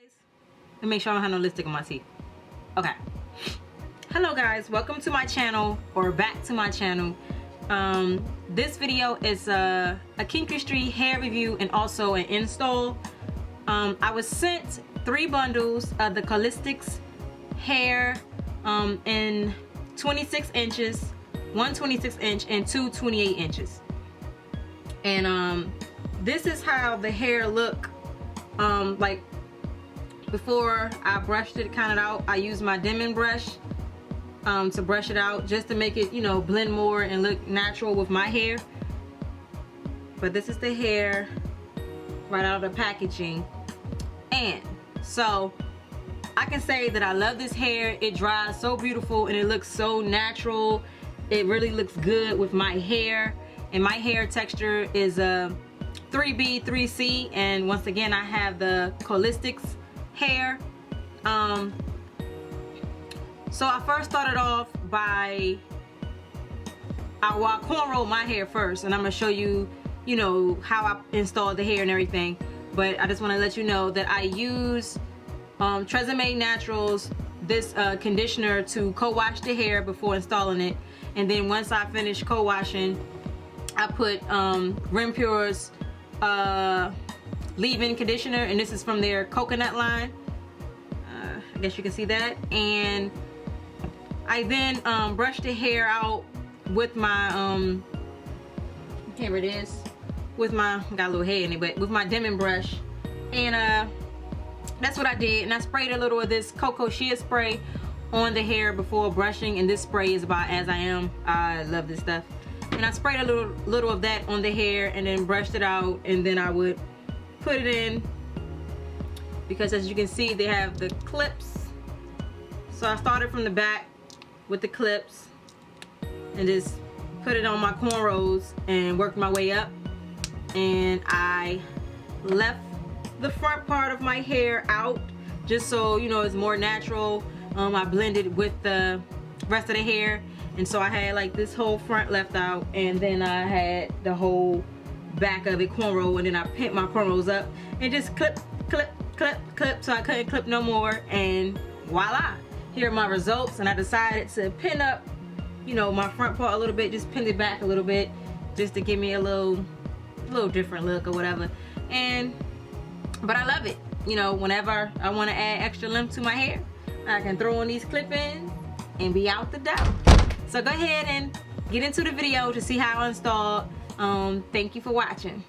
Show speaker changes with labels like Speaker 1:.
Speaker 1: Let me make sure I don't have no lipstick on my teeth. Okay. Hello guys, welcome to my channel, or back to my channel. This video is a Kinkistry hair review and also an install. I was sent 3 bundles of the Koilistics hair in 26 inches, one 26 inch and 2 28 inches. And this is how the hair look like before I brushed it kind of out. I used my dimming brush to brush it out just to make it, you know, blend more and look natural with my hair. But this is the hair right out of the packaging. And so I can say that I love this hair. It dries so beautiful and it looks so natural. It really looks good with my hair, and my hair texture is a 3B 3C, and once again I have the Koilistics hair. So I first started off by I cornrow my hair first, and I'm gonna show you, you know, how I installed the hair and everything. But I just want to let you know that I use Tresemme Naturals this conditioner to co-wash the hair before installing it, and then once I finish co-washing, I put Rempure's leave-in conditioner, and this is from their coconut line. I guess you can see that. And I then brush the hair out with my here it is, with my, got a little hair in it, but with my dimming brush. And that's what I did. And I sprayed a little of this cocoa sheer spray on the hair before brushing, and this spray is about as I am. I love this stuff. And I sprayed a little of that on the hair and then brushed it out, and then I would put it in, because as you can see they have the clips. So I started from the back with the clips and just put it on my cornrows and worked my way up. And I left the front part of my hair out just so, you know, it's more natural. I blended with the rest of the hair, and so I had like this whole front left out, and then I had the whole back of it cornrow, and then I pinned my cornrows up and just clip so I couldn't clip no more. And voila, here are my results. And I decided to pin up, you know, my front part a little bit, just pin it back a little bit just to give me a little different look or whatever. But I love it. You know, whenever I want to add extra length to my hair, I can throw on these clip-ins and be out the door. So go ahead and get into the video to see how I installed. Thank you for watching.